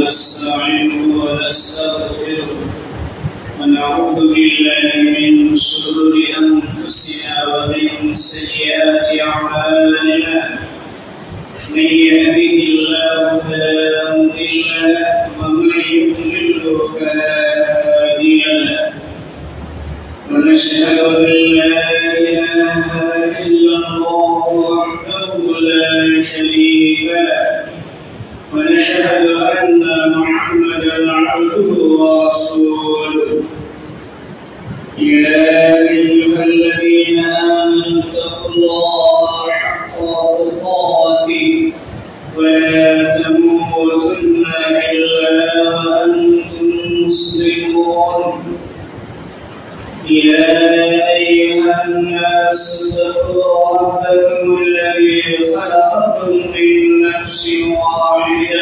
ونستعينه ونستغفره ونعوذ بالله من شرور أنفسنا ومن سيئات أعمالنا من يهده الله فلا مضل له ومن يضلل فلا هادي له ونشهد أن لا إله إلا الله وحده لا شريك له ونشهد أن محمدا عبده ورسوله يا أيها الذين آمنوا اتقوا الله حق تقاته ولا تموتن إلا وأنتم مسلمون يا أيها الناس اتقوا ربكم الذي خلقكم من نفس واحدة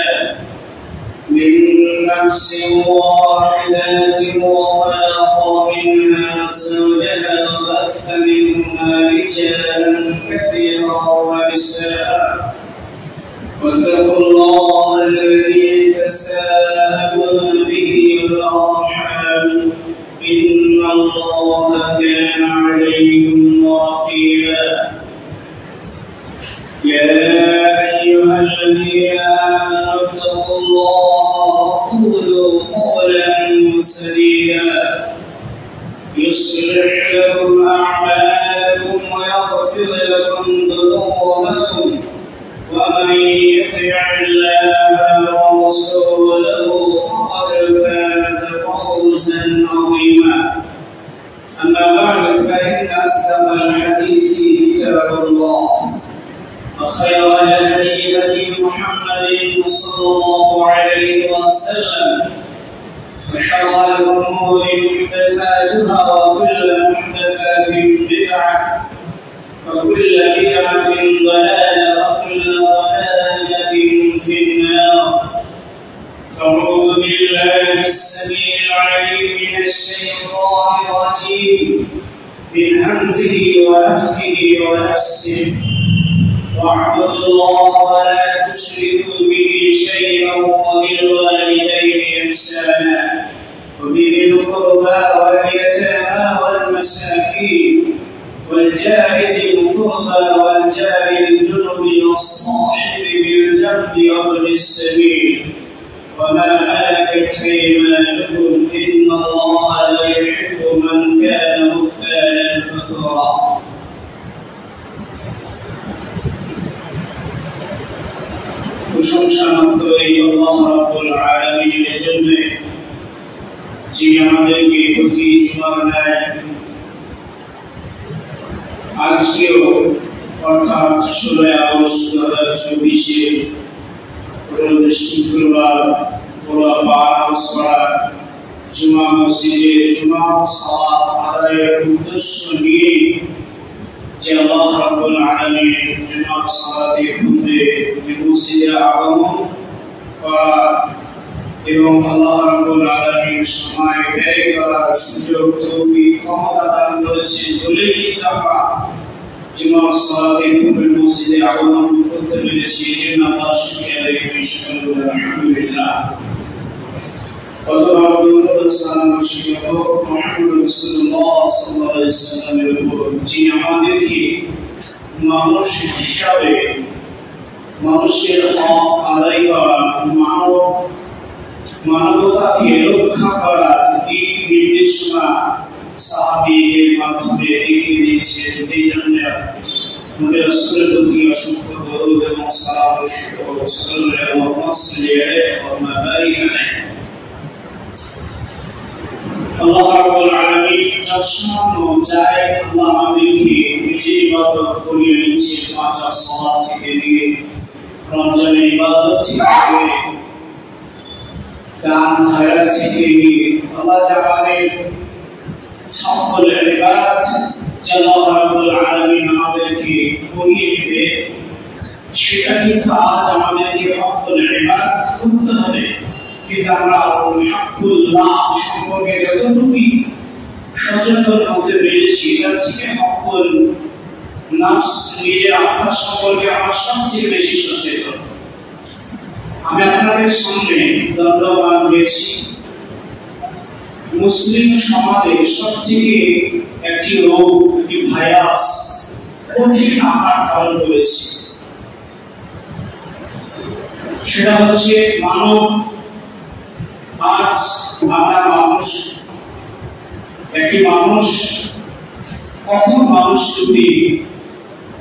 وخلق منها زوجها وبث منهما رجالا كثيرا ونساء واتقوا الله الذي تساءلون به والأرحام إن الله كان عليكم رقيبا يا أيها الذين آمنوا اتقوا الله وقولوا قولا سديدا يصلح لكم أعمالكم ويغفر لكم ذنوبكم ومن يطع الله ورسوله فقد فاز فوزا عظيما أما بعد فإن أصدق الحديث كتاب الله وخير الهدي هدي محمد صلى الله عليه وسلم وشر الأمور محدثاتها وكل محدثات بدعة وكل بدعة ضلالة وكل ضلالة في النار فأعوذ بالله السميع العليم من الشيطان الرجيم من همزه ونفخه ونفسه واعبدوا الله ولا تشركوا به شيئا وبالوالدين إحسانا وبذي القربى واليتامى والمساكين والجار ذي القربى والجار الجنب والصاحب بالجنب وابن السبيل وما ملكت أيمانكم إن الله لا يحب من كان مختالا فخورا আল্লাহ রাব্বুল আলামিনের জন্য যিনি আমাদেরকে প্রতি সময় আজকেও অর্থাৎ 16 আগস্ট 2024 শুক্রবার পুরো পাড়া জুমা মসজিদে জুমা সালাত আদায়ের উদ্দেশ্য নিয়ে যে আল্লাহ রাব্বুল আলামিন জুমা সালাতের পূর্বে যে মসজিদে আগমন করা এবং আল্লাহ রাব্বুল আলামিন সময় ব্যয় করার সুযোগ তৌফিক ক্ষমতা দান করেছেন বলেই কিন্তু আমরা জুমা সালাতের পূর্বে মসজিদে আগমন করতে পেরেছি এজন্য আল্লাহ শুকরিয়া আদায় করি সকলে আলহামদুলিল্লাহ মানুষ হিসাবে মানুষের হক আদায় করা মানবতাকে রক্ষা করার দিক নির্দেশনা সাহাবীদের মাধ্যমে দেখিয়ে দিয়েছেন। এই জন্য আমাদের রাসূলের প্রতি অসংখ্য দরুদ এবং সালাম বর্ষিত হোক। সাল্লাল্লাহু আলাইহি ওয়া সাল্লাম। আল্লাহ রাব্বুল আলামিন সবসময় চায় আল্লাহ আমাদেরকে নিজের ইবাদত করিয়ে নিচ্ছে। পাঁচ ওয়াক্ত সালাত থেকে নিয়ে রমজানের ইবাদত থেকে দান খায়রাত থেকে নিয়ে আল্লাহ আমাদের সকল ইবাদত আল্লাহ রাব্বুল আলামিন আমাদেরকে করিয়ে দিবে সেটা কিন্তু আজ আমাদেরকে সকল ইবাদত করতে হবে। কিন্তু আমরা হকুল্লাহ সম্পর্কে যতটুকু সচেতন হতে পেরেছি তার থেকে হকুল নাফস নিজের আত্মা সম্পর্কে আমরা সবচেয়ে বেশি সচেতন। আমি আপনাদের সামনে দণ্ডবান হয়েছি মুসলিম সমাজে সবথেকে একটি রোগ, একটি ভাইরাস কঠিন আকার ধারণ করেছে। সেটা হচ্ছে মানব। আজ আমরা মানুষ, একটি মানুষ কখন মানুষ যদি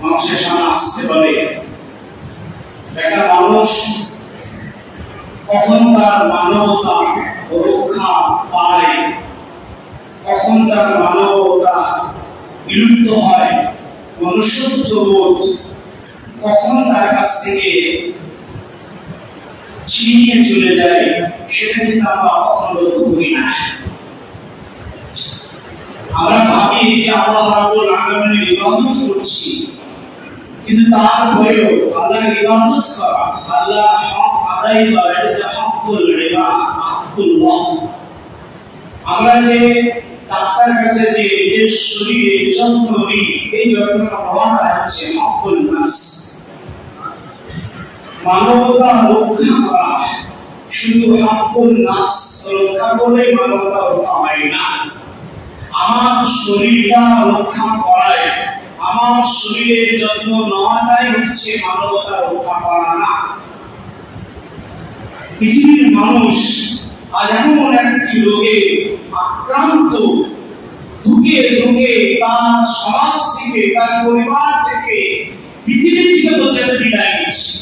মানুষের সামনে আসতে পারে, একটা মানুষ কখন তার মানবতা রক্ষা পায়, কখন তার মানবতা বিলুপ্ত হয়, মনুষ্যত্ব বোধ কখন তার কাছ থেকে ছিনিয়ে চলে যায়, সেটা কিন্তু আমরা কখনো লক্ষ্য করি না। আমরা ভাবি যে আল্লাহ রাব্বুল আলামিনের ইবাদত করছি, কিন্তু তারপরেও আল্লাহর ইবাদত করা, আল্লাহর হক আদায় করা, এটা হকুল ইবাদ, হকুল্লাহ। আমরা যে ডাক্তার কাছে যে নিজের শরীরে যত্ন নিই, এই যত্নটা পাওয়াটা হচ্ছে হকুল নাস, মানবতা রক্ষা করা। শুধু হকুল নাস রক্ষা করলে মানবতা রক্ষা হয় না, আমার শরীরটা রক্ষা করায়, আমার শরীরের যত্ন নেওয়াটাই হচ্ছে মানবতা রক্ষা করা না। পৃথিবীর মানুষ আজ এমন একটি রোগে আক্রান্ত, ধুকে ধুকে তার সমাজ থেকে, তার পরিবার থেকে, পৃথিবী থেকে পর্যন্ত বিদায় নিচ্ছে।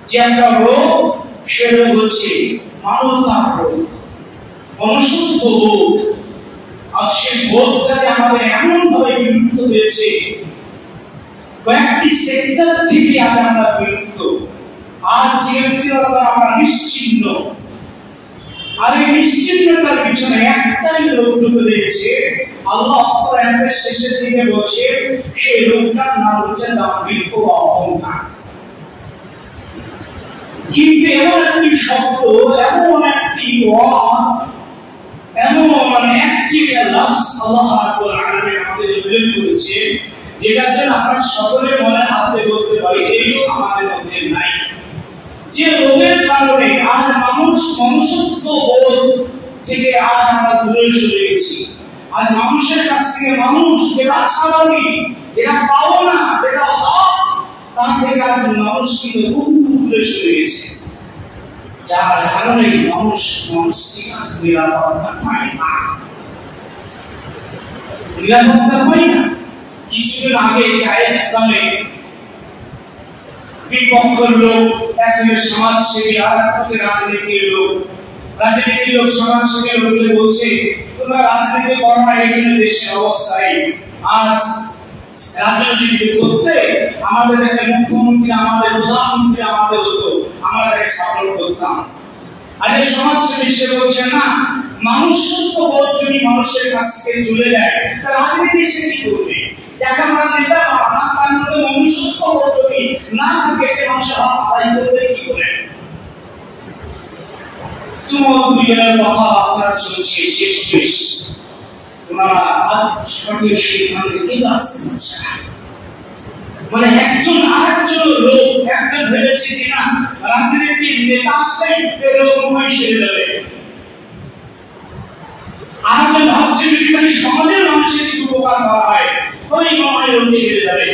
যে একটা রোগ, সে রোগ হচ্ছে মানবতার রোগ, মনুষ্যত্ব বোধ। আর সেই বোধটাকে আমাদের এমন ভাবে বিলুপ্ত হয়েছে, কয়েকটি সেক্টর থেকে আজ আমরা বিলুপ্ত। আজ জীবনটা আমরা নিশ্চিহ্ন। আর এই নিশ্চিহ্নতার পিছনে একটাই রোগ ঢুকে রয়েছে। আল্লাহ কোরআনের শেষের দিকে বলছে, সেই রোগটার নাম হচ্ছে দাম্ভিক্য বা অহংকার। কিন্তু এমন একটি শব্দ, এমন একটি ওয়ার্ড, এমন একটি লফজ আল্লাহ রাব্বুল আলামিন আমাদের উল্লেখ করেছে, যেটার জন্য আমরা সকলে মনে হাত দিয়ে বলতে পারি এই রোগ আমাদের মধ্যে নাই। যে রোগের কারণে আজ মানুষ মনুষ্যত্ব বোধ থেকে আজ আমরা দূরে সরে গেছি। আজ মানুষের কাছ থেকে মানুষ যেটা স্বাভাবিক, যেটা পাওনা, যেটা হক, তার থেকে আজ মানুষ কিন্তু বহু দূরে সরে গেছে। যার কারণে মানুষ মানসিক নিরাপত্তা পায় না, নিরাপত্তা পায় না। কিছুদিন আগে চায়ের দোকানে বিপক্ষের লোক, একজন সমাজসেবী আর একজন রাজনীতির লোক, সমাজসেবী লোককে বলছে, তোমরা রাজনীতি করো না, এই জন্য দেশের অবস্থায়। আজ রাজনীতি করতে আমাদের কাছে মুখ্যমন্ত্রী, আমাদের প্রধানমন্ত্রী আমাদের হতো, আমরা তাকে সাপোর্ট করতাম। আজ সমাজসেবী সে বলছে না, মনুষ্যত্ব বোধ যদি মানুষের কাছ থেকে চলে যায়, তাহলে রাজনীতি সে কি করবে? যাকে আমরা নেতা বানালাম, তার মধ্যে মনুষ্যত্ব বোধ যদি না থাকে, যে মানুষের হক আদায় করবে কি করে? তোমার দুজনের কথাবার্তা চলছে শেষ, ওনারা সঠিক সিদ্ধান্তে কেউ আসতে পারছে না। মানে একজন আরেকজন লোক, একজন ভেবেছে যে না রাজনীতির নেতা আসলেই এরকম সেরে যাবে, আরেকজন ভাবছে যদি সমাজের মানুষের কিছু উপকার করা হয় তবেই মনে সেরে যাবে।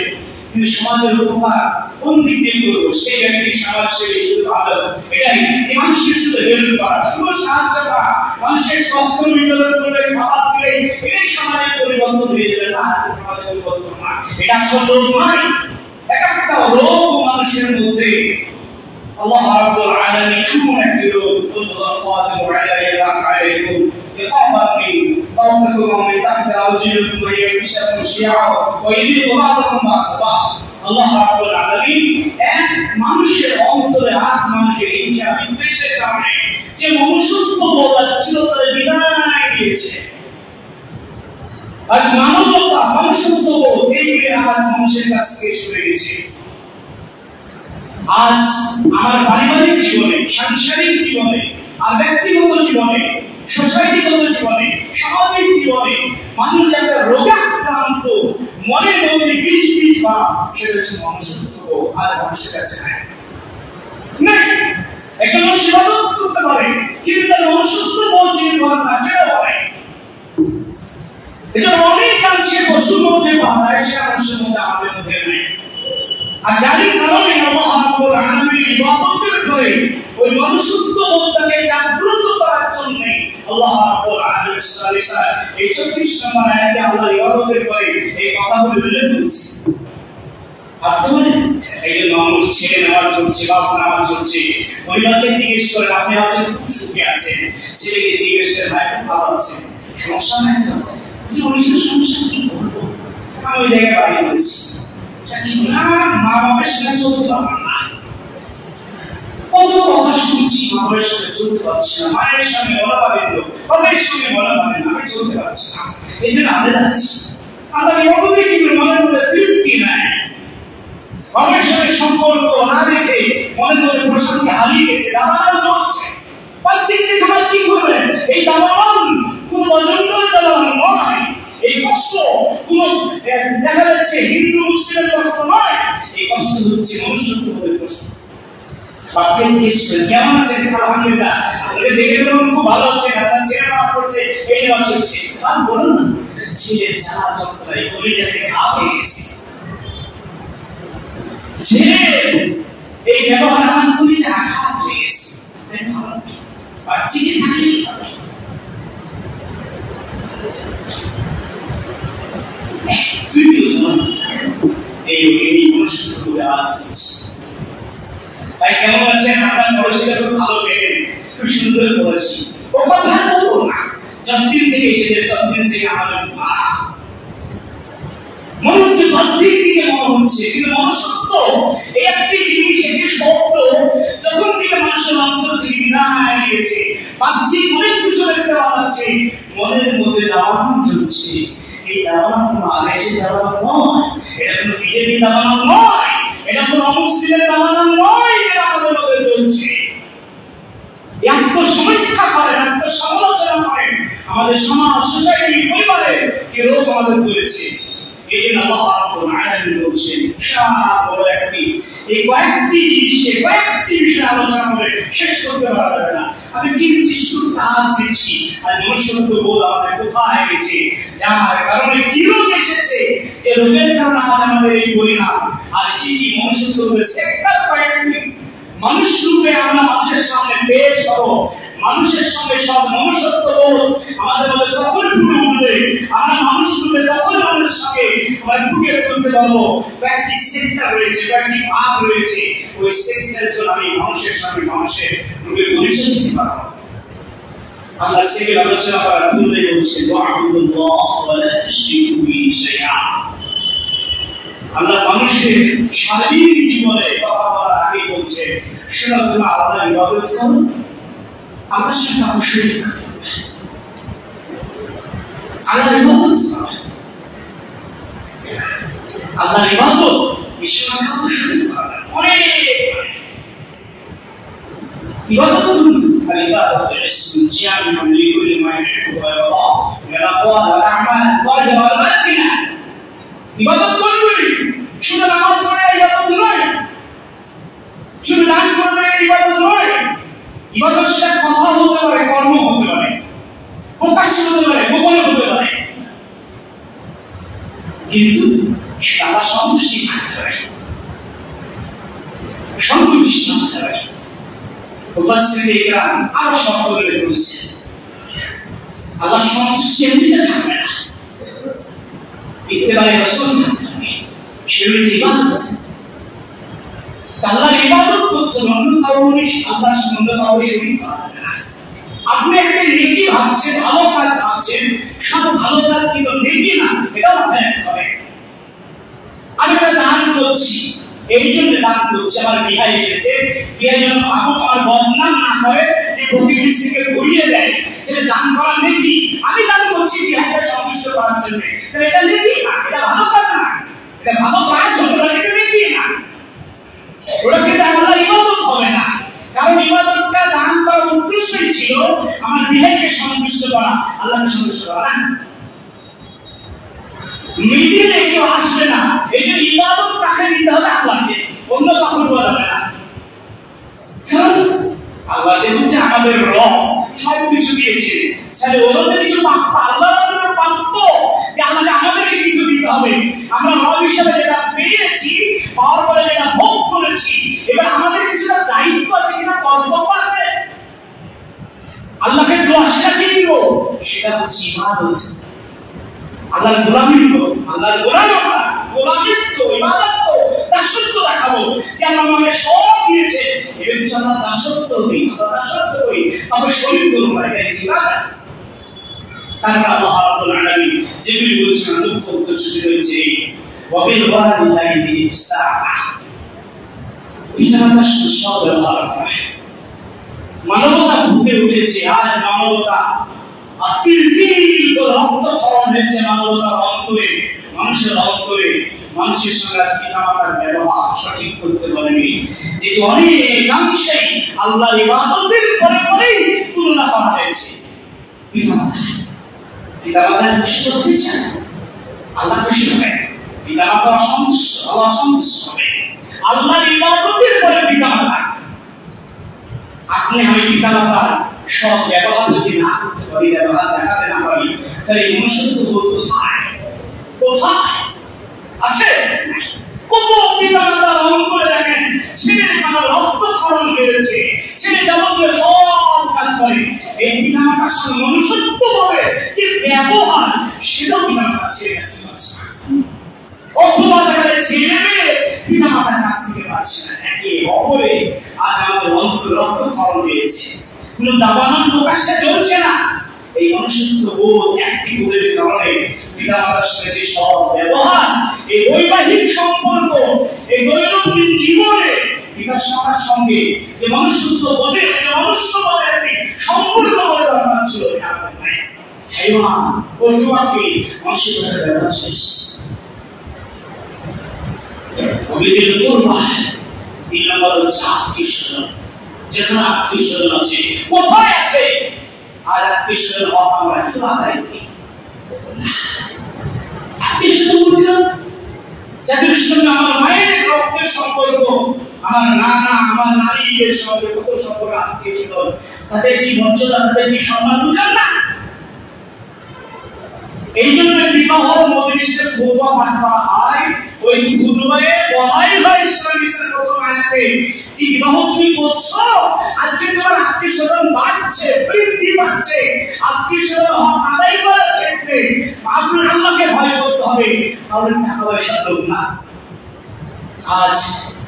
কিন্তু সমাজের উপকার কোন দিক দিয়ে করবো? সেই ব্যক্তি সমাজসেবী শুধু ভালো, এটাই মানুষের শুধু হেল্প করা, শুধু সাহায্য করা, মানুষের স্বাস্থ্য বিতরণ করলে, খাবার দিলে, এটাই সমাজের পরিবর্তন হয়ে যাবে। না, সমাজের পরিবর্তন না, এটা আসল রোগ নয়, এটা একটা রোগ মানুষের মধ্যে। আল্লাহ রাব্বুল আলামিন এমন একটি রোগ, আল্লাহ কাদিরু আলা ইলাহিকুম ইকাবাতি ফাওকাকুম ওয়া মিন তাহতি আরজুলিকুম ওয়া ইয়াকশাফু শিয়া ওয়া ইযিবু বা'দাকুম বা'সবা। আল্লাহ রাব্বুল আলামিন এক মানুষের অন্তরে, আট মানুষের ইচ্ছা বিদ্বেষের কারণে যে মনুষ্যত্ব বোধ ছিল তার বিদায় দিয়েছে। আজ মানবতা, মনুষ্যত্ব বোধ এইগুলি আজ মানুষের কাছ থেকে সরে গেছে। আজ আমার পারিবারিক জীবনে, সাংসারিক জীবনে, আর ব্যক্তিগত জীবনে, সোসাইটিগত জীবনে, সামাজিক জীবনে মানুষ একটা রোগে আক্রান্ত, মনের মধ্যে বিষ ভাব, সেটা হচ্ছে মনুষ্যত্ব বোধ আজ মানুষের কাছে নাই। মনুষ্যত্ব বোধ যিনি করেন না সেটাও হয়। এটা অনেকাংশে পশুর মধ্যে পাওয়া যায়, সেটা মানুষের মধ্যে আমাদের মধ্যে নেই। আর যার কারণে আল্লাহ রাব্বুল আলামিন ইবাদতের করে ওই মনুষ্যত্ব বোধটাকে জাগ্রত করার জন্য আল্লাহ রাব্বুল আলামিন সূরা নিসা এই 34 নম্বর আয়াতে আল্লাহ ইবাদতের করে এই কথাগুলো উল্লেখ করেছে। আপনাদের এই যে মানুষ ছেলে নামাজ পড়ছে, বাপ নামাজ পড়ছে, পরিবারকে জিজ্ঞেস করে আপনি হয়তো খুব সুখে আছেন, ছেলেকে জিজ্ঞেস করে ভাই খুব ভালো আছেন, সমস্যা নাই তো? যে মানুষের সমস্যা কি বলবো, আমি ওই জায়গায় বাড়ি বলেছি না, মা বাবার সঙ্গে চলতে পারলাম না, কত কথা শুনছি, মা বাবার সঙ্গে চলতে পারছি না, মায়ের সঙ্গে বলা পাবেন না, বাবার সঙ্গে বলা পাবেন না, আমি চলতে পারছি না, এই জন্য আমরা যাচ্ছি। আমরা কতদিন কি মনের মধ্যে তৃপ্তি নাই, বাবার সঙ্গে সম্পর্ক না রেখে মনের মধ্যে প্রশান্তি হারিয়ে গেছে, দাবান চলছে, পাচ্ছেন যে খাবার কি করবেন? এই দাবান কোন অজন্তার দাবান নয়, এই কষ্ট কোন দেখা যাচ্ছে হিন্দু মুসলিমের কষ্ট নয়, এই কষ্ট হচ্ছে মনুষ্যত্বের কষ্ট। বাপকে জিজ্ঞেস করেন কেমন আছেন? আলহামদুলিল্লাহ, আপনাকে দেখে তো খুব ভালো হচ্ছে, আপনার ছেলে নামাজ পড়ছে, এই নামাজ চলছে। আর বলুন না, ছেলের জ্বালা যন্ত্রণায় কলিজাতে ঘা হয়ে গেছে, ছেলে এই ব্যবহার আমার কলিজা আঘাত হয়ে গেছে, বাচ্চাকে থাকলে কি হবে? এই মনুষ্যত্ব আঘাত হচ্ছে। তাই কেমন আছেন? আপনার পড়াশোনা খুব ভালো পেলেন, খুব সুন্দর পড়াশি, ও কথা বলবো না, যতদিন থেকে এসেছে ততদিন থেকে আমাদের মনে হচ্ছে বাহ্যিক দিকে মনে হচ্ছে, কিন্তু মনুষ্যত্ব এই একটি জিনিস, একটি শব্দ যখন থেকে মানুষের অন্তর থেকে বিদায় নিয়েছে, বাহ্যিক অনেক কিছু দেখতে পাওয়া যাচ্ছে, মনের মধ্যে দাবানো চলছে। এই দাবানো কোনো আদেশের দাবানো নয়, এটা কোনো বিজেপি দাবানো নয়, এটা কোনো অমুসলিমের দাবানো নয়, এটা আমাদের মধ্যে চলছে। আত্মসমীক্ষা করেন, আত্মসমালোচনা করেন, আমাদের সমাজ, সোসাইটি, পরিবারে কি রোগ আমাদের চলেছে। এই জন্য আল্লাহ রাব্বুল আলামিন বলছেন বড় একটি এই কয়েকটি জিনিসে কয়েকটি বিষয় আলোচনা করে শেষ করতে পারা যাবে না। আমি কিঞ্চি শুরু কাজ দিচ্ছি, আর মনুষ্যত্ব বোধ আমাদের কোথায় গেছে, যার কারণে কি রোগ এসেছে, যে রোগের কারণে আমাদের এই পরিণাম, আর কি কি মনুষ্যত্ব বোধের সেক্টর কয়েকটি মানুষ রূপে আমরা মানুষের সামনে পেশ হবো। মানুষের সঙ্গে সব মনুষ্যত্ব বোধ আমাদের মধ্যে তখন ফুটে উঠবে, আমরা মানুষ রূপে তখন মানুষের সঙ্গে আমরা ফুটে তুলতে পারবো। কয়েকটি সেক্টর রয়েছে, কয়েকটি ভাগ রয়েছে, ওই সেক্টরের জন্য আমি মানুষের সঙ্গে মানুষের রূপে পরিচয় দিতে পারবো। আমরা সেকেন্ড আলোচনা করার পূর্বে বলছি ওয়া'বুদুল্লাহ ওয়া লা তুশরিকু বিহি শাইআ। আল্লাহ মানুষের শারীরিক জীবনে কথা বলার আগে বলছে শোনো তোমরা আল্লাহর ইবাদত করো, আল্লাহর সাথে কাউকে শরীক করো না, আল্লাহর ইবাদত করো, আল্লাহর ইবাদত ঈশ্বর কাউকে শরীক করো না। অনেক ইবাদত العبادة اسم جامع لكل ما يحبه الله من الأقوال والأعمال الظاهرة والباطنة। ইবাদত করবে শুধু নামাজ পড়ে ইবাদত নয়, শুধু দান করলে ইবাদত নয়, ইবাদত সেটা কথা হতে পারে, কর্ম হতে পারে, প্রকাশ্য হতে পারে, গোপনে হতে পারে, কিন্তু সেটা আল্লাহ সন্তুষ্টি থাকতে পারে, সন্তুষ্টি থাকতে পারে। মুফাসসিরিন ইকরাম আরো শর্ত উল্লেখ করেছেন, আল্লাহ সন্তুষ্টি এমনিতে থাকবে না, ইত্তেবায়ে রাসূল থাকতে হবে, সেগুলি ইবাদত। আল্লাহর ইবাদত করতে অন্য কারো আল্লাহর সঙ্গে কারো শরীক করা যাবে না। আপনি একটা নেকি ভাবছেন, ভালো কাজ ভাবছেন, সব ভালো কাজ কিন্তু নেকি না, এটা মাথায় রাখতে হবে। আমি একটা দান করছি, এই জন্য দান করছি, আমার বিহাই এসেছে, বিহাই যেন ভাবুক আমার বদনাম না করে, এই প্রতিবেশীকে ঘুরিয়ে দেয়, সেটা দান করা নেকি। আমি দান করছি বিহাইকে সন্তুষ্ট করার জন্য, তাহলে এটা নেকি না, এটা ভালো কাজ না, এটা ভালো কাজ হতে পারে, এটা নেকি না, ওটা কিন্তু আল্লাহর ইবাদত হবে না। কারণ ইবাদতটা দান করার উদ্দেশ্যই ছিল আমার বিহাইকে সন্তুষ্ট করা, আল্লাহকে সন্তুষ্ট করা না। মিডিলে কেউ আসবে না, এই যে ইবাদত কাকে দিতে হবে, আল্লাহকে, অন্য কাউকে দেওয়া যাবে না। কারণ আল্লাহ যেমন আমাদের রব, সবকিছু দিয়েছে, ছেলে ওদের কিছু আল্লাহর প্রাপ্য যে আল্লাহ আমাদেরকে কিছু দিতে হবে। আমরা রব হিসেবে যেটা পেয়েছি, পাওয়ার পরে যেটা ভোগ করেছি, এবার আমাদের কিছু দায়িত্ব আছে, কিনা কর্তব্য আছে। আল্লাহকে দোয়া সেটা কি দিব? সেটা হচ্ছে ইবাদত। আল্লাহর গোলামি দিব, আল্লাহর গোলামিত্ব, ইবাদত, দাসত্ব দেখাবো যে আল্লাহ আমাকে সব দিয়েছে, এবার কিছু আমরা দাসত্ব করি, আমরা দাসত্ব করি, তবে শরীর করবো, এটা হচ্ছে ইবাদত। তারপর আল্লাহ রাব্বুল আলামিন যেগুলি বলছেন দুঃখ উদ্দেশ্য রয়েছে, ওয়াবিল ওয়ালিদাইনি ইহসানা, পিতামাতার সাথে সদ্ব্যবহার করা। মানবতা ভুগে উঠেছে, আজ মানবতা তিল রক্তক্ষরণ হয়েছে মানবতার অন্তরে, মানুষের অন্তরে। মানুষের সঙ্গে পিতামাতার ব্যবহার সঠিক করতে পারেনি, যেটি অনেকাংশেই আল্লাহ ইবাদতের পরে পরেই তুলনা করা হয়েছে। পিতামাতা খুশি করতে চান, আল্লাহ খুশি হবে। পিতামাতা অসন্তুষ্ট, আল্লাহ সন্তুষ্ট হবে। আল্লাহ ইবাদতের পরে পিতামাতা, আপনি আমি পিতামাতার সব ব্যবহার যদি না করতে পারি, ব্যবহার দেখাতে না পারি, তাহলে এই মনুষ্যত্ব বোধ কোথায় কোথায় আছে? কত পিতামাতার অন্তরে দেখেন ছেলের আমার রক্তক্ষরণ হয়েছে, ছেলে যাবতীয় সব কাজ করে, এই পিতামাতার সঙ্গে মনুষ্যত্ব ভাবে যে ব্যবহার, সেটাও পিতামাতার ছেলে কাছে পাচ্ছে না। অথবা দেখা ছেলে পিতামাতার কাছ থেকে পাচ্ছে না। একে অপরে আজ আমাদের অন্তর রক্তক্ষরণ হয়েছে, কোন দাবানন প্রকাশ্যে চলছে না। এই মনুষ্যত্ব বোধ, একটি বোধের কারণে পিতামাতার সঙ্গে যে সব ব্যবহার, এই বৈবাহিক সম্পর্ক, এই দৈনন্দিন জীবনে পিতামাতার সঙ্গে যে মনুষ্যত্ব বোধের, মনুষ্যবোধের একটি সম্পর্ক গড়ে দরকার ছিল, এটা আমাদের নাই। হাইওয়ান, পশু পাখি মানুষের সাথে ব্যবহার চলছে। অবিদিল কুরবা, 3 নম্বর হচ্ছে আত্মীয় স্বজন। যেখানে আত্মীয় স্বজন আছে, কোথায় আছে? আর আত্মীয় স্বজন হক আমরা কি আদায় করি? আত্মীয় স্বজন বুঝলাম যাদের সঙ্গে আমার মায়ের রক্তের সম্পর্ক, আমার নানা, আমার নারীদের সঙ্গে কত সম্পর্ক, আত্মীয় স্বজন, তাদের কি মর্যাদা, তাদের কি সম্মান বুঝলাম না। এই জন্য বিবাহ মজলিসে খুতবা পাঠ করা হয়। ওই খুতবায় বলাই হয় ইসলামের প্রথম আয়াতে, কি বিবাহ তুমি করছো, আজকে তোমার আত্মীয় স্বজন বাড়ছে, বৃদ্ধি পাচ্ছে। আত্মীয় স্বজন হক আদায় করার ক্ষেত্রে আপনার আল্লাহকে ভয় করতে হবে, কারণ টাকা পয়সার লোক না। আজ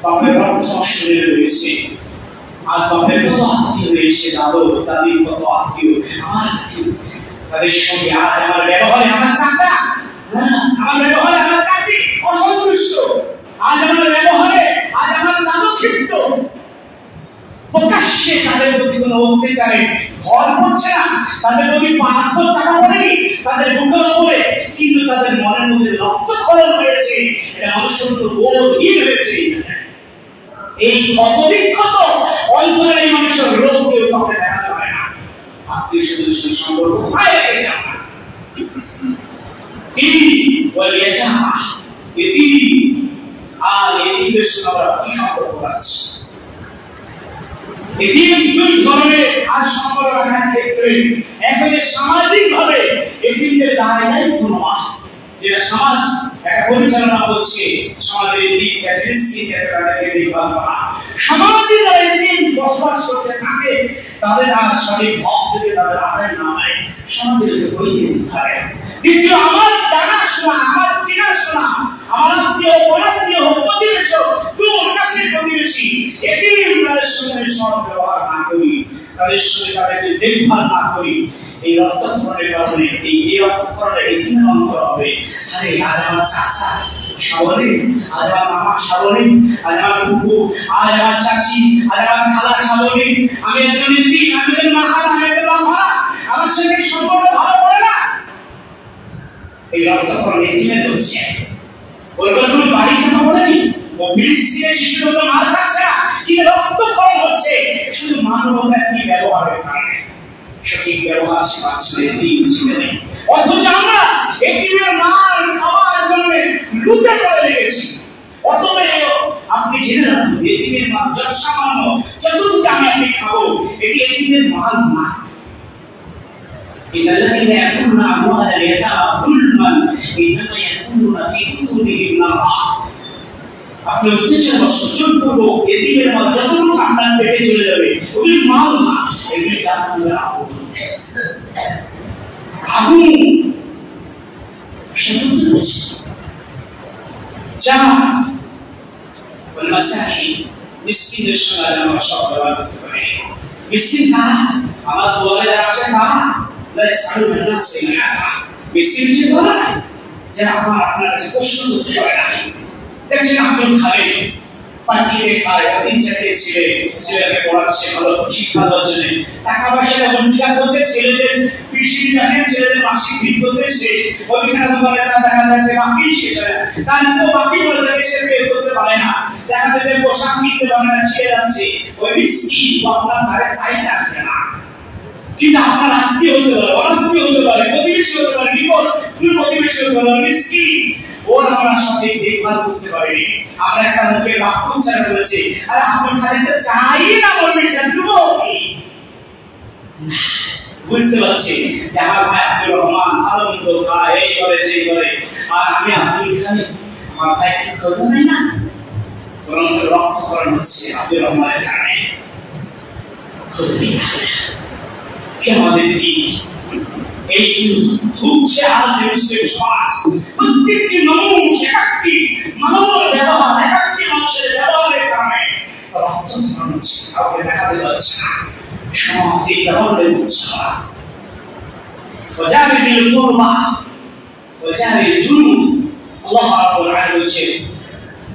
বাপের রক্ত শরীরে রয়েছে, আজ বাপের কত আত্মীয় রয়েছে, দাদু দাদির কত আত্মীয়, আমার আত্মীয়, তাদের সঙ্গে আজ আমার ব্যবহারে আমার চাচা, আমার ব্যবহারে আমার চাচি অসন্তুষ্ট, আজ আমার ব্যবহারে আজ আমার নানু ক্ষিপ্ত। প্রকাশ্যে তাদের প্রতি কোনো অত্যাচারে ঘর পড়ছে না, তাদের প্রতি পাথর চাপা পড়েনি তাদের বুকের উপরে, কিন্তু তাদের মনের মধ্যে রক্তক্ষরণ হয়েছে, এটা মনুষ্যত্ব বোধহীন হয়েছে। এই ক্ষতবিক্ষত অন্তরে এই মানুষের রোগ কেউ কাউকে দেখাতে পারে না। আত্মীয় স্বজনের সম্পর্ক কোথায় রেখে আমরা? আর এটিদের সঙ্গে আমরা কি সম্পর্ক রাখছি? এটিম দুই ধরনের আজ সম্পর্ক রাখার ক্ষেত্রে, এক হচ্ছে সামাজিক ভাবে এটিমদের দায় দায়িত্ব নেওয়া, যেটা সমাজ একটা পরিচালনা করছে, সমাজের এটিম ক্যাসেসি ক্যাসেরাকে দেখভাল করা। সমাজে যারা এটিম বসবাস করতে থাকে, তাদের আজ সঠিক হক যদি তাদের আদায় না হয়, সমাজের পরিচিতি থাকে। দ্বিতীয়, আমার জানাশোনা, আমার চেনাশোনা, আমার আত্মীয় পরাত্মীয় প্রতিবেশী, দূর কাছের প্রতিবেশী, এটিম তাদের সঙ্গে সৎ ব্যবহার না করি, তাদের সঙ্গে তাদেরকে দেখভাল না করি, এই রক্তক্ষরণের কারণে এই রক্তক্ষরণের এটিমের অন্তর হবে। আরে আজ আমার চাচা সাবলীন, আজ আমার মামা সাবলীন, আজ আমার ফুফু, আজ আমার চাচি, আজ আমার খালা সাবলীন, আমি একজন এতিম, আমি একজন মাহারা, আমি একজন বাবা, আমার সঙ্গে সম্পর্ক ভালো করে না। এই রক্তক্ষরণ এটিমের হচ্ছে। ওই কোনো বাড়ি চাপা পড়েনি, ও ফিলিস্তিনের শিশুর মতো মার খাচ্ছে না, কিন্তু রক্তক্ষরণ হচ্ছে শুধু মানবতার কি ব্যবহারের কারণে। সঠিক ব্যবহার সে পাচ্ছে না, এতিম ছিলেন। অথচ আমরা এতিমের মাল খাওয়ার জন্য লুটে পড়ে লেগেছি। অতএব আপনি জেনে রাখুন, এতিমের মাল যত সামান্য, যতটুকু আমি আপনি খাবো, এটি এতিমের মাল না, ইন্নাল্লাযীনা ইয়াকুলুনা আমওয়ালাল ইয়াতামা যুলমান ইন্নামা ইয়াকুলুনা ফি বুতুনিহিম নারা। আপনি উদ্দেশ্য সুযোগপূর্বক এদিকের মধ্যে যতটুকু আপনার পেটে চলে যাবে ওই মাল না, এগুলি জাহান্নামের আগুন। আগুন শব্দ রয়েছে যা والمساكين মিসকিনের সঙ্গে আমরা সব ব্যবহার করতে পারি। মিসকিন কারা? আমার দুয়ারে আসে কারা? লা ইয়াসআলুনা নাস ইলহাফা। মিসকিন যে বলা যে আপনার কাছে প্রশ্ন করতে পারে না। দেখছেন আপনি খাবেন, পাখিরে খায়, দিন চাকরি ছেলেকে পড়াচ্ছে ভালো শিক্ষা দেওয়ার জন্য, টাকা পয়সা রোজগার করছে, ছেলেদের পিসি দেখেন, ছেলেদের মাসিক ভিত করতে শেষ, ওইখানে দোকানে দেখা যাচ্ছে বাকি শেষ হয় না, তার তো বাকি বলে থাকে সে পে করতে পারে না, দেখা যাচ্ছে পোশাক কিনতে পারে না, ছিঁড়ে যাচ্ছে। ওই মিসকিন আপনার ধারে চাইতে আসবে না, কিন্তু আপনার আত্মীয় হতে পারে, অনাত্মীয় হতে পারে, প্রতিবেশী হতে পারে, নিকট দূর প্রতিবেশী হতে পারে। মিসকিন ওর আমরা সঠিক দেখভাল করতে পারিনি, আমরা একটা মুখে বাক্য উচ্চারণ করেছি, আর আপনি খালিটা চাই না বলবেন সেটুকু বুঝতে পারছি যে আমার ভাই আব্দুর রহমান ভালো মন্দ খায়, এই করে সেই করে, আর আমি আব্দুল খালি আমার ভাই কি খোঁজ নেই না, বরং রক্তকরণ হচ্ছে আব্দুর রহমানের কারণে। খোঁজ নেই কে আমাদের দিক এই ধুকছে আজ যে মুসলিম সমাজ, প্রত্যেকটি মানুষ একাকটি মানবের ব্যবহার, একাকটি মানুষের ব্যবহারের কারণে রক্তকরণ হচ্ছে, কাউকে দেখাতে পারছে না, সমাজ এই ব্যবহারের হচ্ছে না। ওয়াজাবিল কুরবা ওয়াজাবিল জুনুব, আল্লাহ রাব্বুল আলামিন বলেছেন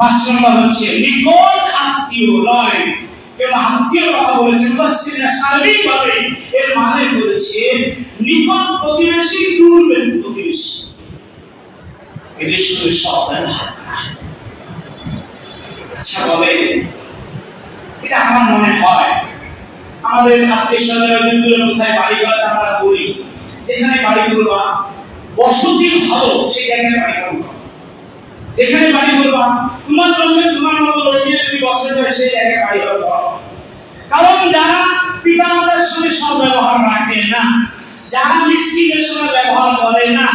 ৫ নম্বর হচ্ছে নিকট আত্মীয় নয়, কেবল আত্মীয় কথা বলেছেন মুফাসসিররা সার্বিকভাবে এর মানে বলেছে নিকট প্রতিবেশী, দূর প্রতিবেশী, এদের সঙ্গে সব ব্যবহার করা। আচ্ছা বলেন, এটা আমার মনে হয় আমাদের আত্মীয় স্বজনের দূরে কোথায় বাড়ি ঘর আমরা বলি, যেখানে বাড়ি করবা বসতি ভালো সেই জায়গায় বাড়ি করবা, যেখানে বাড়ি করবা তোমার লোকে তোমার মতো লোকে যদি বসে যায় সেই জায়গায় বাড়ি করবা। কারণ যারা পিতা মাতার সঙ্গে সব ব্যবহার রাখে না, যারা মিসকিনের সঙ্গে ব্যবহার করে না,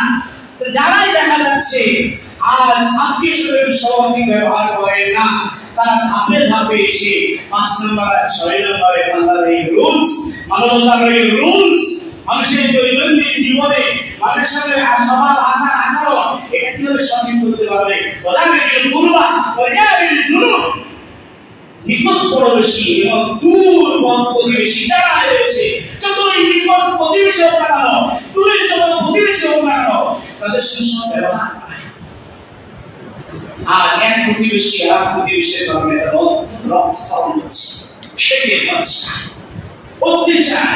যারাই দেখা যাচ্ছে আজ আত্মীয় স্বজনের সহযোগী ব্যবহার করে না, তারা ধাপে ধাপে এসে ৫ নম্বর ৬ নম্বরে আল্লাহর এই রুলস, মানবতার এই রুলস, মানুষের দৈনন্দিন জীবনে মানুষের সঙ্গে সবার আচার আচরণ এটা কিভাবে সঠিক করতে পারবে। ওয়াজাবিল কুরবা ওয়াজাবিল জুনুব, নিকট প্রতিবেশী এবং দূর প্রতিবেশী যারা রয়েছে, যতই নিকট প্রতিবেশী হোক না কেন, দূরের যত প্রতিবেশী হোক না কেন, তাদের সঙ্গে ব্যবহার করে। আর এক প্রতিবেশী আর প্রতিবেশীর কারণে রক্তকরণ হচ্ছে, সেটাই হচ্ছে অত্যাচার।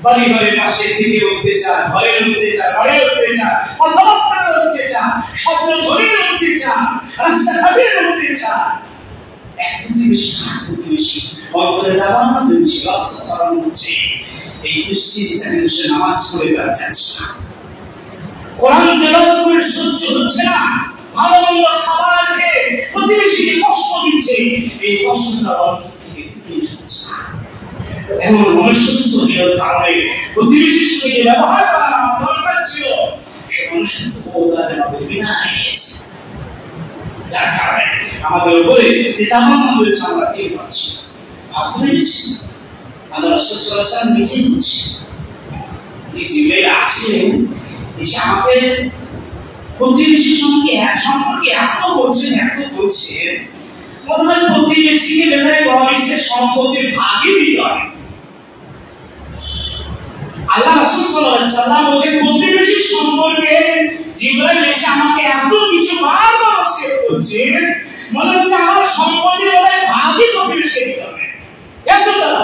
বাড়ি ঘরের পাশে থেকে অত্যাচার, ঘরের অত্যাচার, ঘরের অত্যাচার, কথাবার্তার অত্যাচার, স্বপ্ন ঘরের অত্যাচার, রাস্তাঘাটের অত্যাচার। এক প্রতিবেশী আর প্রতিবেশী অন্তরে দাবানো প্রতিবেশী রক্তকরণ হচ্ছে। এই দুশ্চিন্তা সে নামাজ পড়ে তার যাচ্ছে না, কোরআন তেলাওয়াত করে সহ্য হচ্ছে না, ভালো মন্দ খাবার খেয়ে প্রতিবেশীকে কষ্ট দিচ্ছে, এই কষ্টটা অন্তর থেকে দূরে যাচ্ছে না। এমন মনুষ্যত্বহীনতার কারণে প্রতিবেশীর সঙ্গে ব্যবহার করা আমার দরকার ছিল, সে মনুষ্যত্ববোধ আজ আমাদের বিদায় নিয়েছে, যার কারণে আমাদের উপরে যে দাবানল হয়েছে আমরা টের পাচ্ছি, ভাবতে পেরেছি। আল্লাহ রাসূল সাল্লাল্লাহু আলাইহি ওয়াসাল্লাম নিজেই বলছেন যে জিবরাইল আসলেন, এসে আমাকে প্রতিবেশীর সঙ্গে সম্পর্কে এত বলছেন মনে হয় প্রতিবেশীকে বেলায় বলা হয়েছে সম্পত্তির ভাগই দিতে হবে। আল্লাহ রাসূল সাল্লাল্লাহু আলাইহি ওয়াসাল্লাম বলেন প্রতিবেশীর সম্পর্কে জিবরাইল এসে আমাকে এত কিছু বারবার ওসিয়ত করছে, মনে হচ্ছে আমার সম্পত্তির বেলায় ভাগই প্রতিবেশীকে দিতে হবে। এত তারা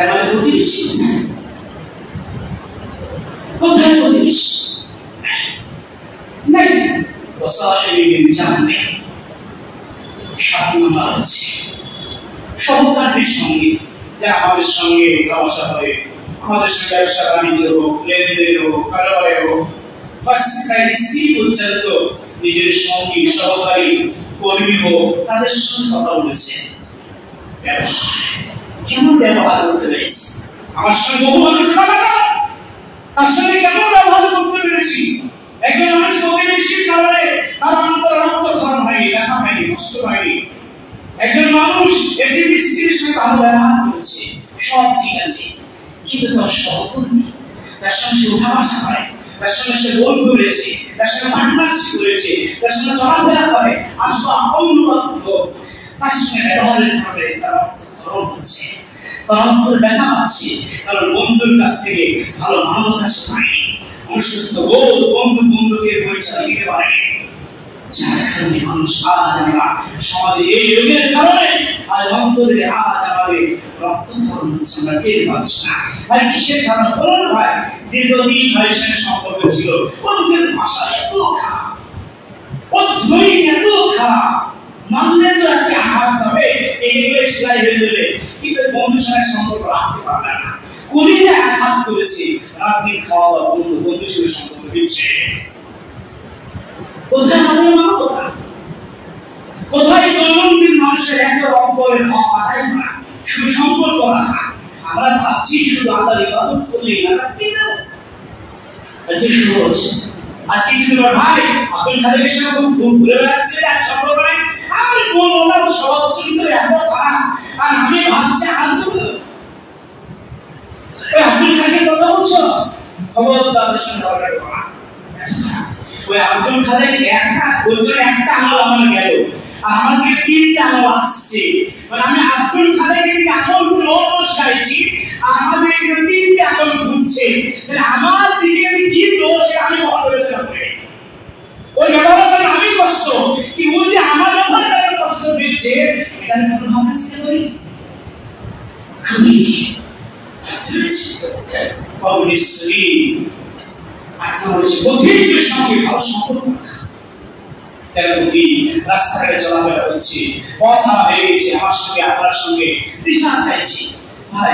আমাদের প্রতিবেশী কোথায় প্রতিবেশী নেই। ওয়াসাহিবিল জান্নাহ ৭ নম্বর হচ্ছে সহকারীর সঙ্গে, যারা আমাদের সঙ্গে ব্যবসা করে, আমাদের সঙ্গে ব্যবসা বাণিজ্য হোক, লেনদেন হোক, কারবারে হোক, ফাসিকাইসি পর্যন্ত নিজের সঙ্গী সহকারী কর্মী হোক, তাদের সঙ্গে কথা বলেছে। ব্যবহার কেমন ব্যবহার করতে পেরেছে? আমার সঙ্গে বহু মানুষ তার সঙ্গে কেমন ব্যবহার করতে পেরেছি। একজন মানুষ প্রতিবেশীর কারণে তার অন্তঃকরণ হয়নি, ব্যথা হয়নি, কষ্ট হয়নি। একজন মানুষ একটি মিস্ত্রির সঙ্গে ভালো ব্যবহার করেছে, সব ঠিক আছে, কিন্তু তার সহকর্মী, তার সঙ্গে উঠা বসা করে, তার সঙ্গে সে গোল করেছে, তার সঙ্গে পার্টনারশিপ করেছে, তার সঙ্গে চলাফেরা করে, আসবা অনুগত, তার সঙ্গে ব্যবহারের কারণে তার অন্তঃকরণ হচ্ছে, তার অন্তর ব্যথা পাচ্ছে, কারণ বন্ধুর কাছ থেকে ভালো মানবতা শেখায়নি, মনুষ্যত্ব বোধ বন্ধুকে পরিচয় দিতে পারেনি। যার কারণে মানুষ আজ আমরা সমাজে এই রোগের কারণে আজ অন্তরে আজ আমাদের রক্তক্ষরণ হচ্ছে, আমরা টের পাচ্ছি না। ভাই কিসের কারণ বলুন ভাই? দীর্ঘদিন ভাইয়ের সঙ্গে সম্পর্ক ছিল, বন্ধুদের ভাষা এত খারাপ, অধ্যয় এত খারাপ, মানলে তো একটা আঘাত পাবে, এইগুলো সেলাই হয়ে যাবে, কিন্তু বন্ধুর সঙ্গে সম্পর্ক রাখতে পারবে না। কলিজে আঘাত করেছে, রাত দিন খাওয়া দাওয়া বন্ধু, বন্ধুর সঙ্গে সম্পর্ক বিচ্ছিন্ন হয়েছে। কোথায় আমাদের মানবতা? কোথায় দৈনন্দিন মানুষের একটা অপরের হক আদায় করা, সুসম্পর্ক রাখা? আমরা ভাবছি শুধু আল্লাহর ইবাদত করলেই নাজাত পেয়ে যাবো। আজকে শুরু হচ্ছে, আজকে ছিল ভাই আব্দুল খালেকের সঙ্গে খুব ঘুরে বেড়াচ্ছে, এক সম্পর্ক নাই, আমি বলবো সব চরিত্র এত খারাপ, আর আমি ভাবছি আব্দুল খালেকের কথা বলছো, খবর তাদের সঙ্গে অর্ডার করা। ওই আব্দুল খালেক একটা বলছেন, একটা আমল আমার গেল, আর আমাকে তিনটা আমল আসছে, মানে আমি আব্দুল খালেকের আমল দোষ গাইছি, আর আমাদের তিনটা আমল ঘুরছে, যে আমার দিকে কি দোষ আমি বলা হয়েছে। ওই ব্যবহার আমি কষ্ট কি, ও যে আমার ব্যবহার কষ্ট দিচ্ছে, এটা আমি কোনো ভাবনা চিন্তা করি খুবই পথিকের সঙ্গে ভালো সম্পর্ক রাখা। রাস্তাঘাটে চলাফেরা করছি, কথা হয়ে গেছে, আমার সঙ্গে আপনার সঙ্গে দিশা চাইছি, ভাই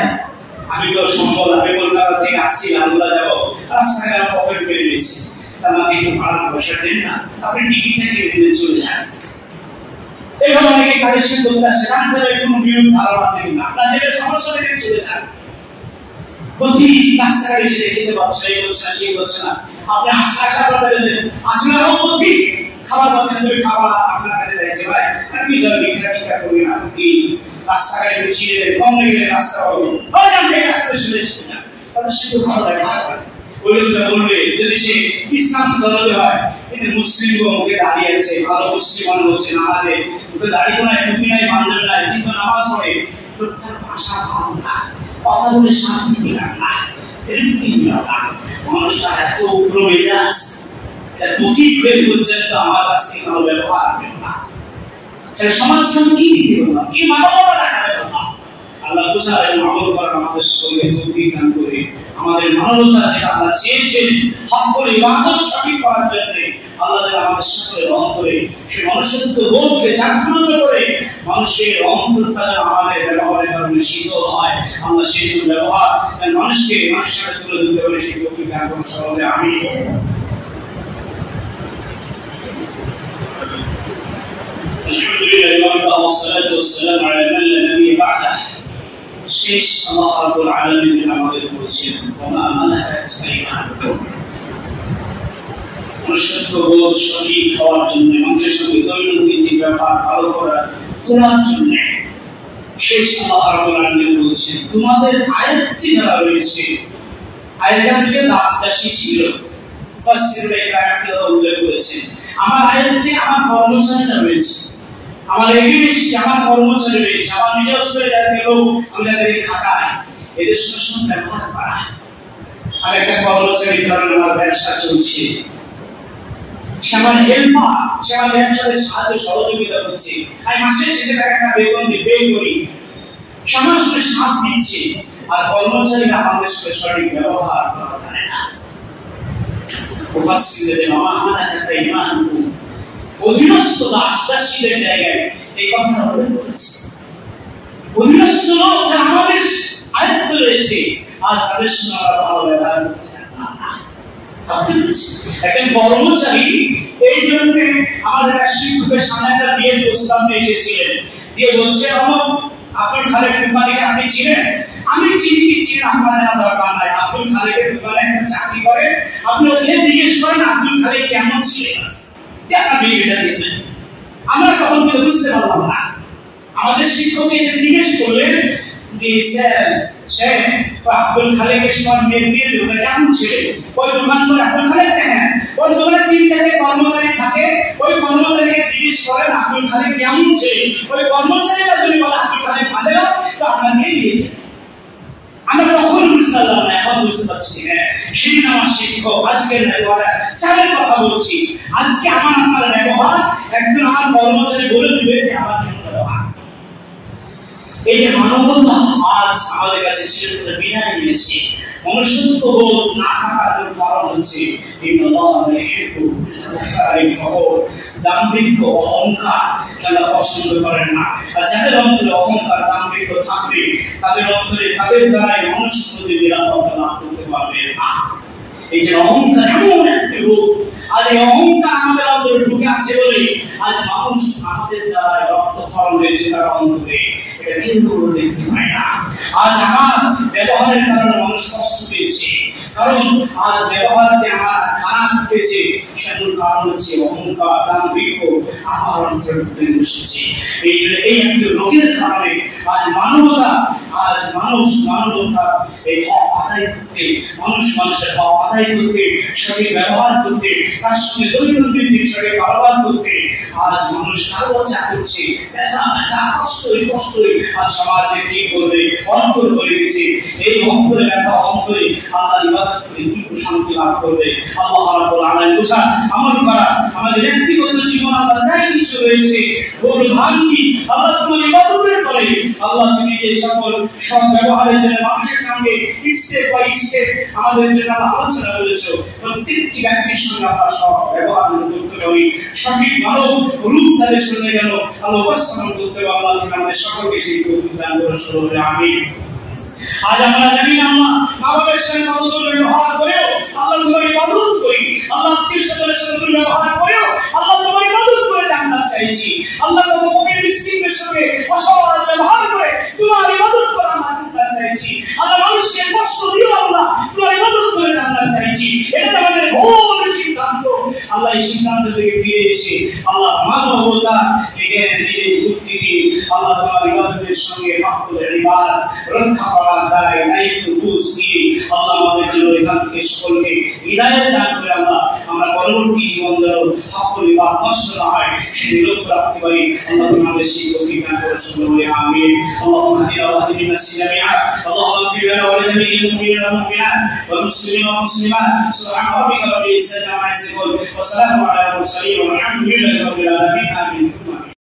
আমি তো সম্বল, আমি কলকাতা থেকে আসছি, আন্দোলা যাবো, রাস্তাঘাটে পকেট বের হয়েছে, আমাকে একটু ভাড়া পয়সা দেন না, আপনি টিকিটটা কেটে দিলে চলে যান। এভাবে অনেকে কালেকশন করতে আসে, জানতে হবে কোনো বিরোধ ধারণা আছে কিনা, আপনার যেটা সমস্যা থেকে চলে যান। প্রতি রাস্তাঘাটে এসে খেতে পাচ্ছে, এই করছে না, সেই করছে না, আপনি আশা করতে দেবেন, আসলে প্রতি খাবার পাচ্ছেন, তুমি খাবার আপনার কাছে যাইছে, ভাই আপনি যারা ভিক্ষা করবেন না, প্রতি রাস্তাঘাটে চিড়ে কম লেগে রাস্তা হবে, রাস্তা শুনে না, তাদের শুধু ভালো লাগে। ওই লোকটা বলবে যদি সে ইসলাম ধরতে হয়, কিন্তু মুসলিম মুখে দাঁড়িয়ে আছে, ভালো মুসলিমান হচ্ছে, নামাজে ওদের দাঁড়িয়ে নাই, টুপি নাই, পাঞ্জাবি নাই, কিন্তু নামাজ পড়ে, লোকটার ভাষা ভালো না, কথা বলে শান্তি মিলান না, তৃপ্তি মিলান না, মানুষটা এত উগ্র মেজাজ, এটা পথিক হয়ে পর্যন্ত আমার কাছ থেকে ভালো ব্যবহার করবে না, সেটা সমাজকে কি দিতে পারলাম, কি মানবতা দেখাবে না। আল্লাহ বুঝার এবং আমল করার আমাদের সঙ্গে তৌফিক দান করে, আমাদের মানবতা যেটা আমরা চেয়েছেন হক করে ইবাদত সঠিক করার জন্য, আল্লাহ যেন আমাদের সকলের অন্তরে সেই মনুষ্যত্ব বোধকে জাগ্রত করে, মানুষের অন্তরটা যেন আমাদের ব্যবহারের কারণে শীতল হয়, আমরা সেই ব্যবহার মানুষকে মানুষের সাথে তুলে ধরতে পারি, সেই তৌফিক দান করুন সকলে, আমিন। আলহামদুলিল্লাহ والصلاه والسلام على من لا نبي بعده। শেষ আল্লাহ রাব্বুল আলামিন আমাদের বলেছেন, ওমা মালাকাত আইমানুকুম, মনুষ্যত্ববোধ সঠিক হওয়ার জন্য, মানুষের সঙ্গে দৈনন্দিন ব্যবহার ভালো করার জন্য শেষ আল্লাহ রাব্বুল আলামিন বলেছেন, তোমাদের আয়াতটি যারা রয়েছে, আয়াতটিতে দাসদাসী ছিল, মুফাসসিররা একটি উল্লেখ করেছেন, আমার আয়াতটি আমার কর্মচারীরা রয়েছে, আমার এগিয়েছি, আমার কর্মচারী রয়েছে, আমার নিজস্ব জাতীয় লোক, আমি তাদেরকে খাটাই, এদের সঙ্গে ব্যবহার করা। আমি একটা কর্মচারীর কারণে আমার ব্যবসা চলছে, সে আমার হেল্পার, সে আমার ব্যবসাতে সাহায্য সহযোগিতা করছে, আমি মাসের শেষে তাকে একটা বেতন পে করি, সে আমার সঙ্গে সাথ দিচ্ছে, আর কর্মচারীরা আমাদের সঙ্গে সঠিক ব্যবহার করা জানে না। মুফাসসিররা মানা কাতা ঈমানুকুম, অধীনস্থ দাসদাসীদের জায়গায় এই কথা উল্লেখ করেছে, অধীনস্থ লোক যারা আমাদের আয়ত্তে রয়েছে, আর তাদের সঙ্গে আমরা ভালো ব্যবহার করতে না। একজন কর্মচারী এই জন্য আমাদের শিক্ষকের সামনে একটা বিয়ের প্রস্তাব নিয়ে এসেছিলেন, দিয়ে বলছে, আব্দুল খালেক রুপালীকে আপনি চিনেন? আমি চিনি আপনার জানা দরকার নাই। আব্দুল খালেকের দোকানে একটা চাকরি করে, আপনি ওকে জিজ্ঞেস করেন আব্দুল খালেক কেমন ছিলেন, আপনার বিয়েটা দিবেন। আমরা তখন কিন্তু বুঝতে পারলাম না। আমাদের শিক্ষক এসে জিজ্ঞেস করলেন যে স্যার আব্দুল খালেকের সময় বিয়ে দেবো কেমন ছিলেন? ওই দোকান করে আব্দুল খালেক দেখেন, ওই দোকানে 3-4 কর্মচারী থাকে, ওই কর্মচারীকে জিজ্ঞেস করেন আব্দুল খালেক কেমন ছিলেন, ওই কর্মচারীরা যদি বলে আব্দুল খালেক ভালো, তো আপনাকে বিয়ে দেবেন। আমরা তখন বুঝতে পারলাম না, এখন বুঝতে পারছি। হ্যাঁ, সেদিন আমার শিক্ষক আজকের ব্যবহার চালের কথা বলছি। আজকে আমার আপনার ব্যবহার একজন আমার কর্মচারী বলে দিবে যে আমার কেমন ব্যবহার। এই যে মানবতা আজ আমাদের কাছে চিরতরে বিদায় নিয়েছে। মনুষ্যত্ববোধ না থাকার কারণ হচ্ছে দাম্ভিক্য, অহংকার তারা পছন্দ করেন না। আর যাদের অন্তরে অহংকার দাম্ভিক্য থাকবে, তাদের অন্তরে তাদের দ্বারাই মনুষ্য প্রতি নিরাপত্তা লাভ করতে পারবে না। এই যে অহংকার এমন একটি রূপ, আজ এই অহংকার আমাদের অন্তরে ঢুকে আছে বলে আজ মানুষ আমাদের দ্বারা রক্তক্ষরণ হয়েছে তার অন্তরে, এটা কিন্তু দেখতে পায় না। আজ আমার ব্যবহারের কারণে মানুষ কষ্ট পেয়েছে, কারণ আজ ব্যবহার যে আমার খারাপ পেয়েছে সেটার কারণ হচ্ছে অহংকার দাম্ভিক্য আমার অন্তরে ঢুকে বসেছে। এই জন্য এই একটি রোগের কারণে আজ মানবতা, আজ মানবতা এই হক আদায় করতে, মানুষের হক আদায় করতে, সঠিক ব্যবহার করতে, তার সঙ্গে দৈনন্দিন সঠিক ব্যবহার করতে আজ মানুষ কালচা করছে, কষ্টই আজ সমাজে কি করবে অন্তর করে গেছে। এই অন্তরে ব্যথা, অন্তরে আল্লাহ ইবাদত করে কি শান্তি লাভ করবে? আল্লাহ রাব্বুল আলামিন বুঝা আমল করা, আমাদের ব্যক্তিগত জীবন আল্লাহ যাই কিছু রয়েছে ভুল ভ্রান্তি আল্লাহ তোমার ইবাদতের করে আল্লাহ তুমি যে সকল সৎ ব্যবহারের জন্য মানুষের সঙ্গে স্টেপ বাই স্টেপ আমাদের জন্য আলোচনা করেছো, প্রত্যেকটি ব্যক্তির সঙ্গে আমরা সৎ ব্যবহার করতে পারি, সঠিক মানব রূপ তাদের সঙ্গে যেন আল্লাহ উপস্থাপন করতে পারি। আল্লাহ আমাদের সকলকে সেই তৌফিক দান করুন, আমিন। আজ আমরা জানি না আল্লাহ আমাদের সঙ্গে কত ব্যবহার করেও আল্লাহ তোমার ইবাদত করি, আল্লাহ আত্মীয়-স্বজনের সঙ্গে ব্যবহার করেও আল্লাহ তোমার ইবাদত করে জান্নাত চাইছি, আল্লাহ তোমার ফকির মিসকিনের সঙ্গে অসহায় ব্যবহার করে তোমার ইবাদত করে আমরা জান্নাত চাইছি, আল্লাহ মানুষকে কষ্ট দিও আল্লাহ তোমার ইবাদত করে জান্নাত চাইছি। এটা আমাদের ভুল সিদ্ধান্ত। আল্লাহ এই সিদ্ধান্ত থেকে ফিরে এসে আল্লাহ মানবতা এই বুদ্ধি দিয়ে আল্লাহ তোমার ইবাদতের সঙ্গে হকুল ইবাদত রক্ষা করার দায় দায়িত্ব বুঝ দিয়ে আল্লাহ আমাদের জন্য এখান থেকে সকলকে হিদায়াত দান করে আল্লাহ আমরা পরবর্তী জীবন যেন হকুল ইবাদত নষ্ট না হয় সেই লক্ষ্য রাখতে পারি। আল্লাহ আমাদের সেই তৌফিক দান করুন, আমিন। اللهم اهدنا واهد الناس جميعا، اللهم اغفر لنا ولجميع المؤمنين والمؤمنات والمسلمين والمسلمات، سبحان ربك رب العزة عما يصفون وسلام على المرسلين والحمد لله رب العالمين، آمين.